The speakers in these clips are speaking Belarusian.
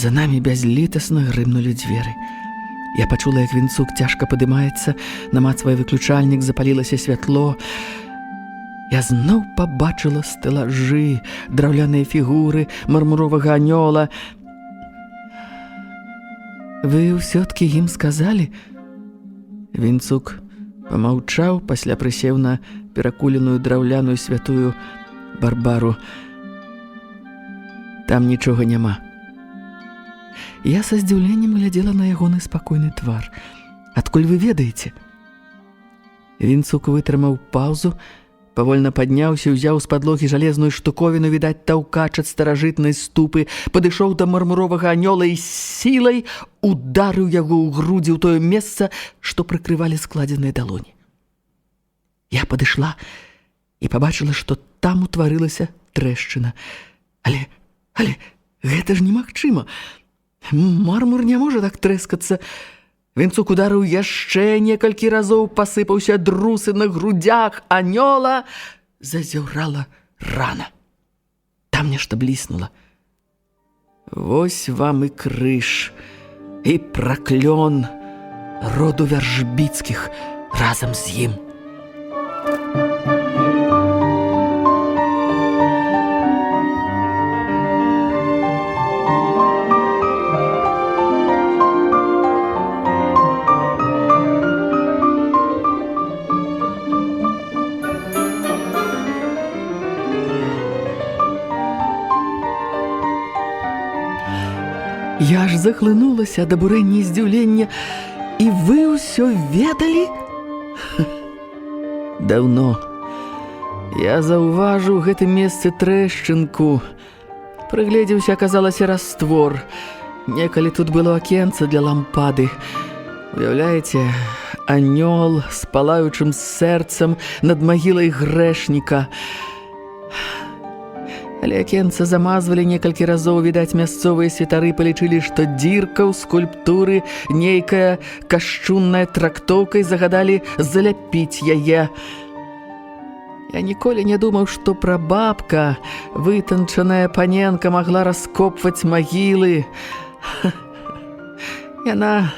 За намі бязлітасна грымнулі дзверы. Я пачула, як Вінцук цяжка падымаецца, намацвае выключальнік, запалілася святло. Я зноў пабачыла стэлажы, драўляныя фігуры мармуровага анёла. Вы ўсё-ткі ім сказалі? Вінцук памаўчаў, пасля прысеў на перакуленую драўляную святую Барбару. Там нічога няма. Я са здзіўленнем глядзела на ягоны спакойны твар. Адкуль вы ведаеце? Вінцук вытрымаў паўзу, павольна падняўся, узяў з падлогі жалезную штуковіну, відаць, таўкач ад старажытнай ступы, падышоў да мармуровага анёла і сілай ударыў яго ў грудзі ў тое месца, што прыкрывалі складзеныя далоні. Я падышла і пабачыла, што там утварылася трэшчына. Але гэта ж немагчыма. Мармур не можа так трэскацца. Вінцук ударыў яшчэ некалькі разоў, пасыпаўся друсы на грудях анёла, зазяўрала рана. Там нешта бліснула. Вось вам і крыж, і праклён роду Вяржбіцкіх разам з ім. Я аж захлынулася ад абурэння і здзіўлення. І вы ўсё ведалі? Даўно. Я заўважыў у гэтым месцы трэшчынку. Прыгледзеўся, аказалася раствор. Некалі тут было акенца для лампады. Уяўляеце, анёл з палаючым сэрцам над магілай грэшніка. Але акенца замазвалі некалькі разоў, відаць, мясцовыя святары палічылі, што дзірка ў скульптуры нейкая кашчунная трактоўка і загадалі заляпіць яе. Я ніколі не думаў, што прабабка, вытанчаная паненка, магла раскопваць магілы. Яна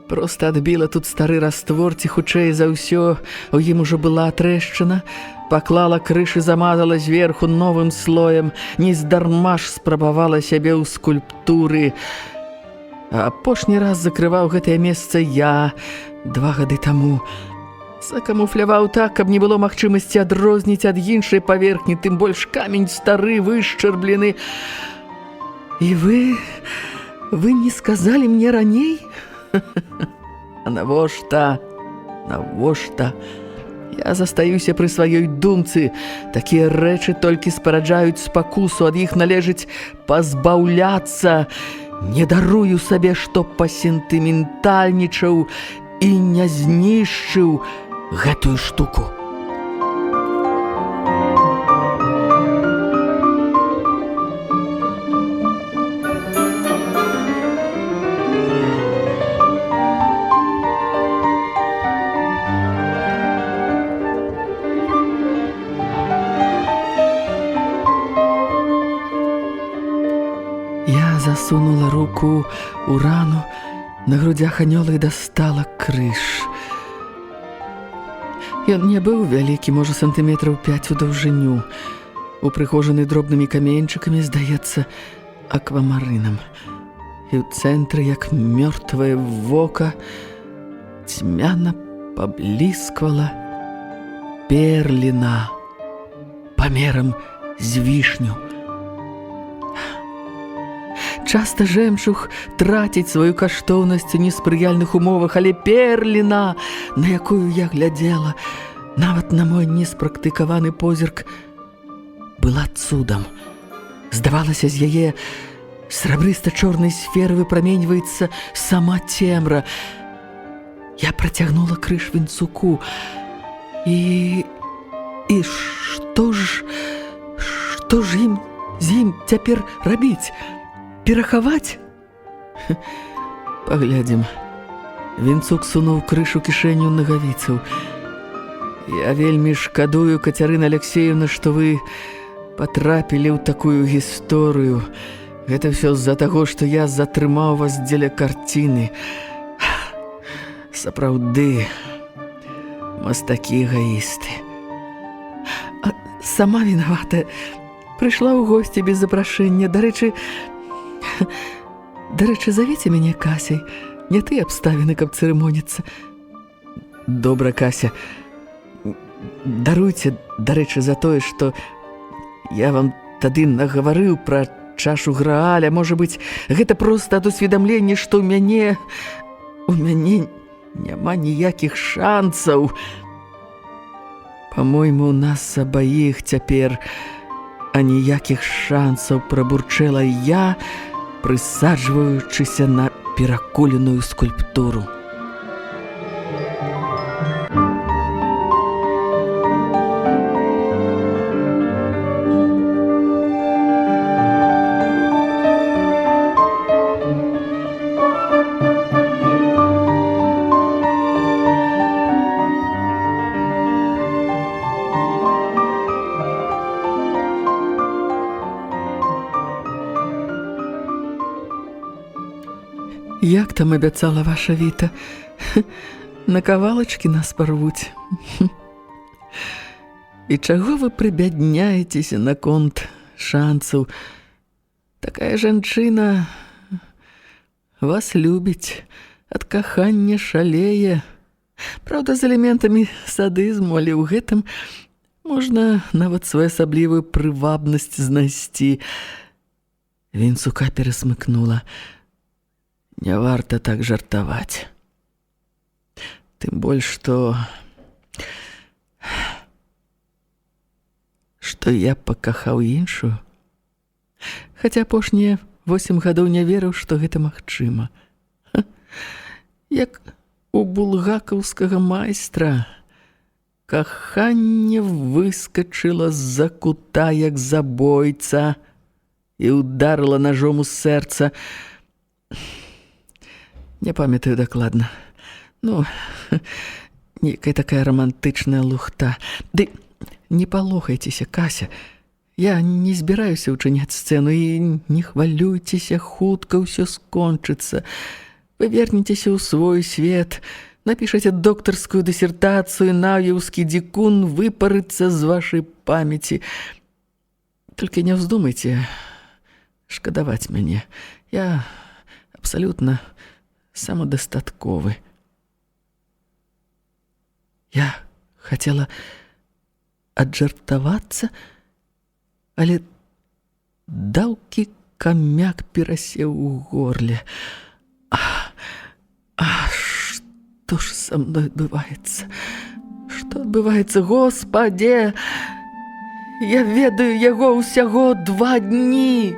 проста адбіла тут стары раствор, ці хутчэй за ўсё, у ім ужо была трэшчына, паклала крыш і замазала зверху новым слоем, нездарма ж спрабавала сябе ў скульптуры. А апошні раз закрываў гэтае месца я 2 гады таму. Закамуфляваў так, каб не было магчымасці адрозніць ад іншай паверхні, тым больш камень стары, вышчарблены. І вы не сказалі мне раней? А навошта? Я застаюся пры сваёй думцы. Такія рэчы толькі спараджаюць спакусу, ад іх належыць пазбаўляцца. Не дарую сабе, што пасентыментальнічаў і не знішчыў гэтую штуку. Засунула руку ў рану на грудях анёла і дастала крыж. Ён не быў вялікі, можа, сантыметраў 5 у даўжыню, упрыгожаны дробнымі каменьчыкамі, здаецца, аквамарынам. І ў цэнтры, як мёртвае вока, цьмяна паблісквала перліна памерам з вішню. Часта жэмчуг траціць сваю каштоўнасць у неспрыяльных умовах, але перліна, на якую я глядзела, нават на мой неспрактыкаваны позірк, была цудам. Здавалася, з яе срабрыста-чорнай сферы выпраменьваецца сама цемра. Я працягнула крыж Вінцуку. І што ж з ім цяпер рабіць? Перахаваць? Паглядзім. Вінцук сунуў крыж у кішэню нагавіцаў. Я вельмі шкадую, Кацярына Алексеевна, што вы патрапілі ў такую гісторыю. Гэта ўсё з-за таго, што я затрымаў вас дзеля карціны. Сапраўды, мастакі эгоісты. Сама вінавата. Прыйшла ў госці без запрашэння. Дарэчы, завіце мяне Касяй. Не ты абставіны, каб цырымоніцца. Добра, Кася. Даруйце, дарэчы, за тое, што я вам тады нагаварыў пра чашу Грааля. Можа быць, гэта проста ад усведамлення, што ў мяне няма ніякіх шансаў. Па-мойму, у нас абаіх цяпер аніякіх шансаў, прабурчэла я, прысаджваючыся на перакуленую скульптуру. Як там абяцала ваша Віта? На кавалачкі нас парвуць. І чаго вы прыбядняецеся наконт шансаў? Такая жанчына вас любіць, ад кахання шалее. Праўда, з элементамі садызму, але ў гэтым можна нават своеасаблівую прывабнасць знайсці. Вінцука перасмыкнула. Не варта так жартаваць. Тым больш, што я пакахаў іншую. Хаця апошнія 8 гадоў не верыў, што гэта магчыма. Як у булгакаўскага майстра. Каханне выскачыла з-за кута, як забойца, і ударыла ножом у сэрца. Не памятаю дакладна. Некая такая романтычная лухта. Ды не палохайцеся, Кася. Я не збіраюся ўчыняць сцэну, і не хвалюйцеся, хутка ўсё скончыцца. Вы вернецеся ў свой свет, напішаце доктарскую дысертацыю, наўеўскі дзікун выпарыцца з вашай памяці. Толькі не вздумайце шкадаваць мяне. Я абсалютна самадастатковы. Я хацела аджартавацца, але даўкі камяк перасеў у горле. Што ж са мной адбываецца? Што адбываецца, Господзе? Я ведаю яго ўсяго 2 дні.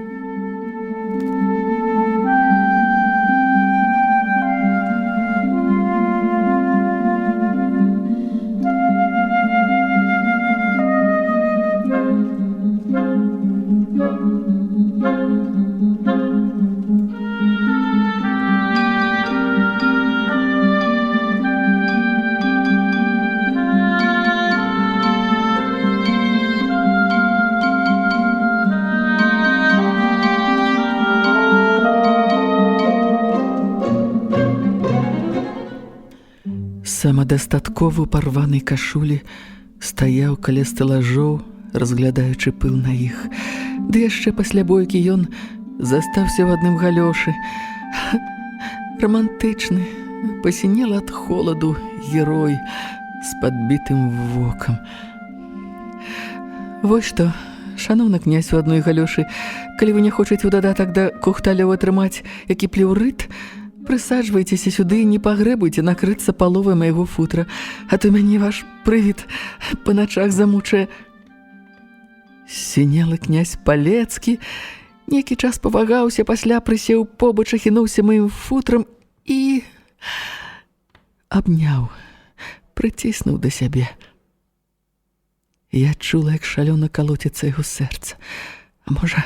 Самадастатковы у парванай кашулі стаяў каля стэлажоў, разглядаючы пыл на іх. Ды яшчэ пасля бойкі ён застаўся ў адным галёшы. Романтычны, пасінела ад холаду герой з падбітым вокам. Вось што, шаноўны князь у адной галёшы, калі вы не хочаце ў дадатак да кухталёў атрымаць які плеўрыт, прысаджвайцеся сюды і не пагрэбуйце накрыцца паловай майго футра, а то мяне ваш прывід па начах замучае. Сінелы князь Палецкі нейкі час павагаўся, пасля прысеў побач, ахінуўся маім футрам і абняў, прыціснуў да сябе. Я чула, як шалёна калоціцца яго сэрца. А можа,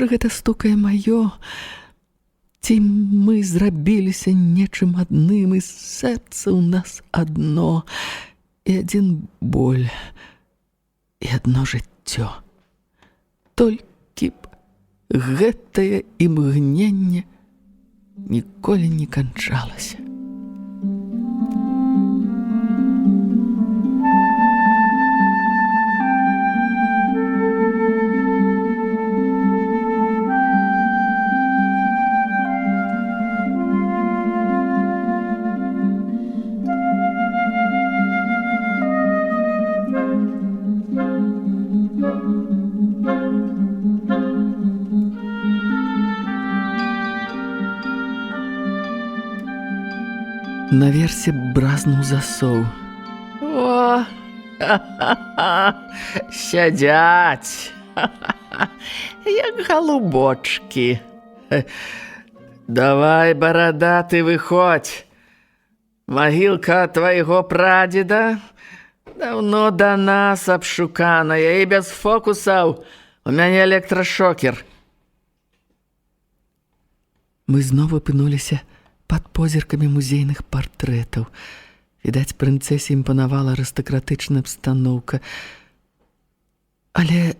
гэта стукае маё, ці мы зрабіліся нечым адным, і сэрца ў нас адно, і адзін боль, і адно жыццё. Толькі б гэтае імгненне ніколі не канчалася. Наверсе бразнуў засоў. О, сядзяць, як галубочкі. Давай, барадаты, выходь. Магілка твайго прадзеда даўно да нас абшуканая і без фокусаў. У мяне электрашокер. Мы зноў апынуліся пад позіркамі музейных партрэтаў. Відаць, прынцэсе імпанавала арыстакратычная абстаноўка. Але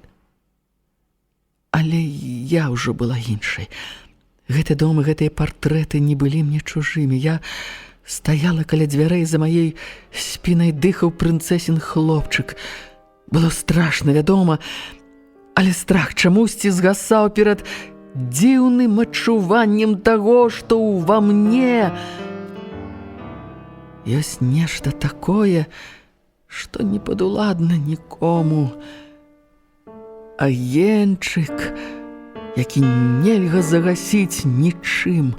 я ўжо была іншай. Гэты дом і гэтыя партрэты не былі мне чужымі. Я стаяла каля дзвярэй, за маёй спінай дыхаў прынцэсін хлопчык. Было страшна, вядома, але страх чамусьці згасаў перад дзіўным адчуваннем таго, што ўва мне ёсць нешта такое, што не падуладна нікому. Агеньчык, які нельга загасіць нічым,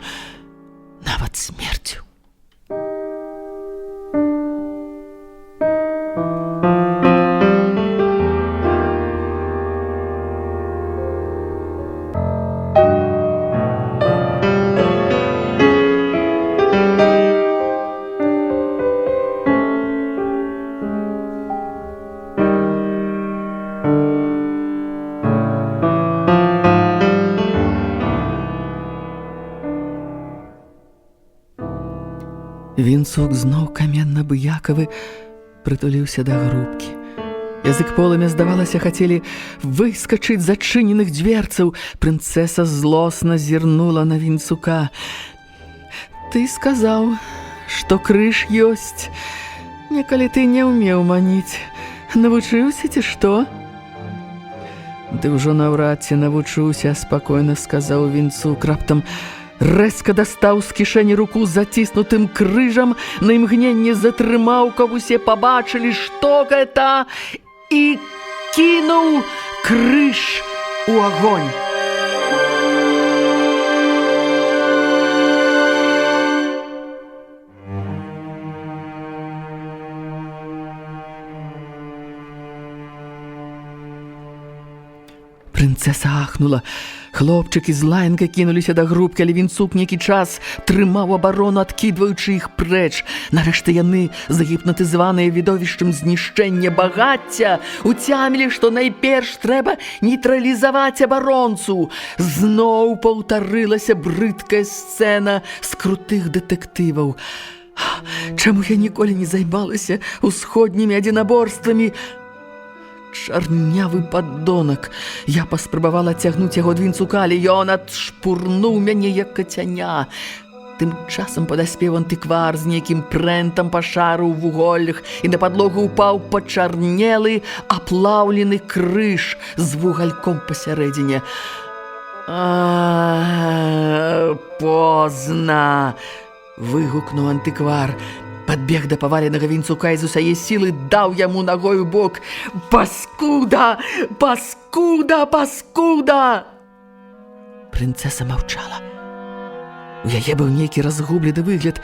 нават смерцю. Вінцук зноў каменна-быякавы прытуліўся да грубкі. Язык полымя, здавалася, хацелі выскачыць з адчыненых дзверцаў. Прынцэса злосна зірнула на Вінцука. Ты сказаў, што крыж ёсць. Некалі ты не ўмеў маніць. Навучыўся ці што? Ды ўжо наўрад ці навучыўся, спакойна сказаў Вінцук. Раптам рэзка дастаў з кішэні руку з заціснутым крыжам, на імгненне затрымаў, каб усе пабачылі, што гэта, і кінуў крыж у агонь. Прынцэса ахнула. Хлопчыкі з лаянкай кінуліся да грубкі, але Вінцук нейкі час трымаў абарону, адкідваючы іх прэч. Нарэшце яны, загіпнатызаваныя відовішчам знішчэння багацця, уцямілі, што найперш трэба нейтралізаваць абаронцу. Зноў паўтарылася брыдкая сцэна з крутых дэтэктываў. Чаму я ніколі не займалася усходнімі адзінаборствамі? Чарнявы паддонак. Я паспрабавала цягнуць яго ад Вінцука, але ён адшпурнуў мяне, як кацяня. Тым часам падаспеў антыквар з нейкім прэнтам па шару ў вуголлях, і на падлогу ўпаў пачарнелы, аплаўлены крыж з вугальком пасярэдзіне. Позна! Выгукнуў антыквар. Падбег да паваленага Вінцука і з усяе сілы даў яму нагой у бок. Паскуда! Паскуда! Паскуда! Прынцэса маўчала. У яе быў нейкі разгублены выгляд.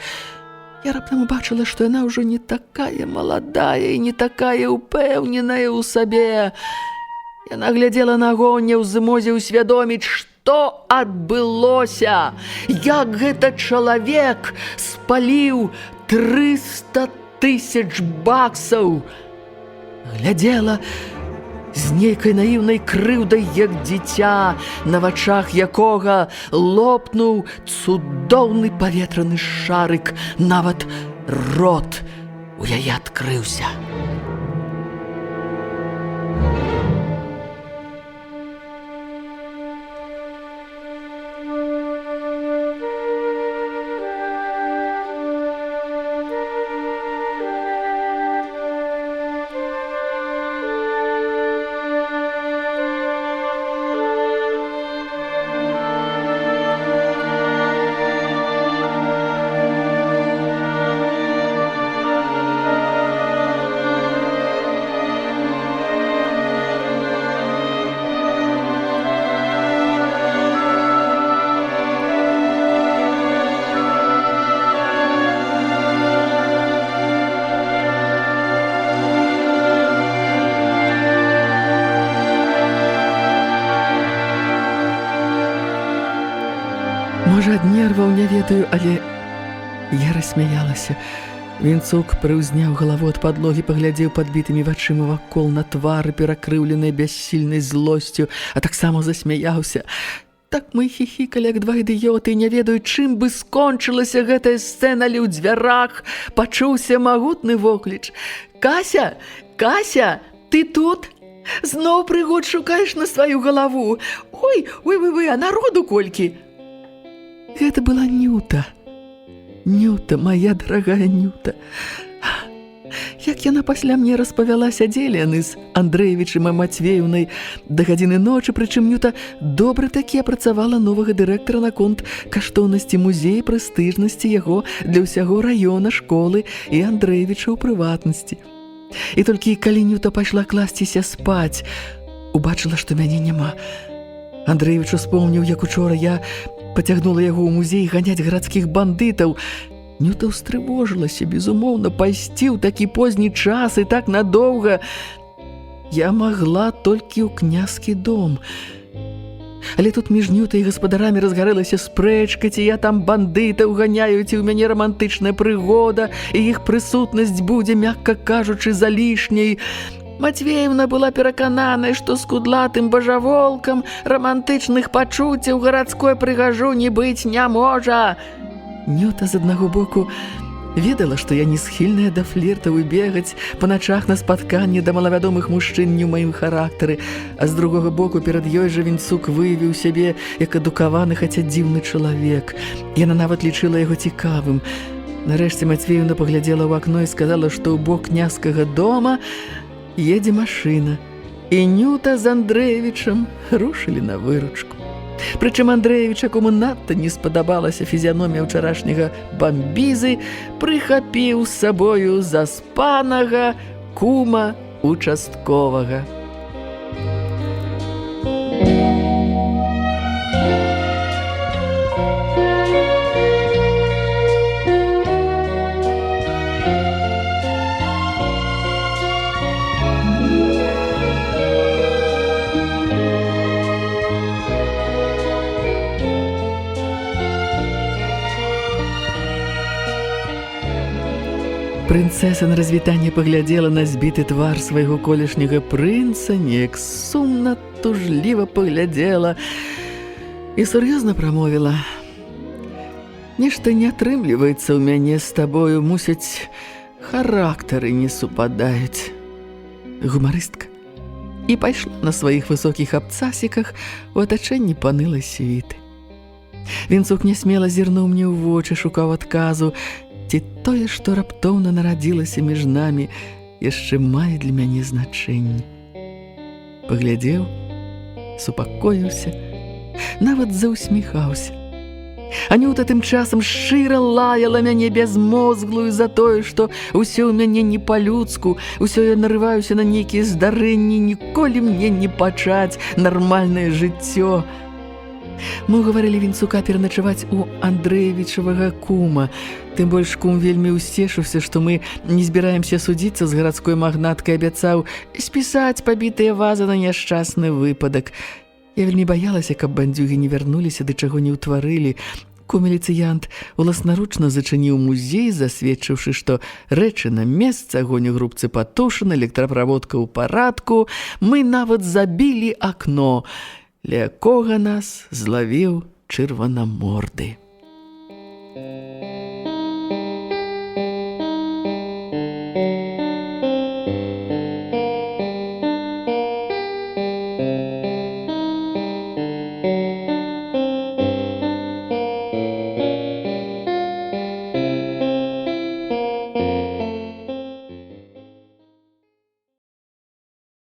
Я раптам убачыла, што яна ўжо не такая маладая і не такая ўпэўненая ў сабе. Яна глядзела на агонь, у змозе ўсвядоміць, што адбылося, як гэта чалавек спаліў 300 000 баксаў. Глядзела з нейкай наіўнай крыўдай, як дзіця, на вачах якога лопнуў цудоўны паветраны шарык. Нават рот у яе адкрыўся. не ведаю, але я рассмяялася. Вінцук прыўзняў галаву ад падлогі, паглядзеў падбітымі вачыма вакол на твары, перакрыўленыя бяссільнай злосцю, а таксама засмяяўся. Так мы хіхікалі, як два ідыёты, і не ведаю, чым бы скончылася гэтая сцэна, але ў дзвярах пачуўся магутны вокліч. «Кася! Кася! Ты тут? Зноў прыгод шукаеш на сваю галаву? Ой, а народу колькі!» Гэта была Нюта. Нюта, моя дорогая Нюта. Як яна пасля мне распавяла, сядзелі яны з Андрэевічым і Мацвееўнай да гадзіны ночы, прычым Нюта добра такі апрацавала новага дырэктара наконт каштоўнасці музея, прэстыжнасці яго для ўсяго раёна, школы і Андрэевіча ў прыватнасці. І толькі калі Нюта пайшла класціся спаць, убачыла, што мяне няма. Андрэевіч успомніў, як учора я пацягнула яго ў музей ганяць гарадскіх бандытаў. Нюта ўстрывожылася, безумоўна, пайсці ў такі позні час і так надоўга. Я магла толькі ў княскі дом. Але тут між Нютай і гаспадарамі разгарэлася спрэчка, ці я там бандытаў ганяю, ці ў мяне рамантычная прыгода, і іх прысутнасць будзе, мякка кажучы, залішняй. Мацвеевна была перакананая, што з кудлатым бажаволкам рамантычных пачуццяў гарадской прыгажу не быць не можа. Нюта з аднаго боку ведала, што я не схільная да фліртаў і бегаць па начах на спатканні да малавядомых мужчын не ў маім характары, а з другога боку перад ёй жа Вінцук выявіў сябе як адукаваны, хаця дзіўны чалавек. Яна нават лічыла яго цікавым. Нарэшце Мацвеевна паглядзела ў акно і сказала, што ў бок княскага дома едзе машына, і Нюта з Андрэевічам рушылі на выручку. Прычым Андрэевіч, якому надта не спадабалася фізіяномія ўчарашняга бамбізы, прыхапіў з сабою заспанага кума участковага. Прынцэса на развітанне паглядзела на збіты твар свайго колішняга прынца, неяк сумна, тужліва паглядзела і сур'ёзна прамовіла: «Нешта не атрымліваецца ў мяне з табою, мусяць, характары не супадаюць». Гумарыстка. І пайшла на сваіх высокіх абцасіках у атачэнні панылай світы. Вінцук нясмела зірнуў мне ў вочы, шукаў адказу, ці тое, што раптоўна нарадзілася між намі, яшчэ мае для мяне значэнне. Паглядзеў, супакоіўся, нават заўсміхаўся. Анюта тым часам шчыра лаяла мяне бязмозглую за тое, што ўсё ў мяне не па-людску, усё я нарываюся на нейкія здарэнні, ніколі мне не пачаць нармальнае жыццё. Мы угаварылі Вінцука пераначаваць у Андрэевічавага кума. Тым больш кум вельмі ўсцешыўся, што мы не збіраемся судзіцца з гарадской магнаткай, абяцаў спісаць пабітыя вазы на няшчасны выпадак. Я вельмі баялася, каб бандзюгі не вярнуліся, ды чаго не ўтварылі. Кум-міліцыянт уласнаручна зачыніў музей, засведчыўшы, што рэчы на месцы, агонь у грубцы патушаны, электраправодка ў парадку. Мы нават забілі акно, ля якога нас злавіў чырванаморды.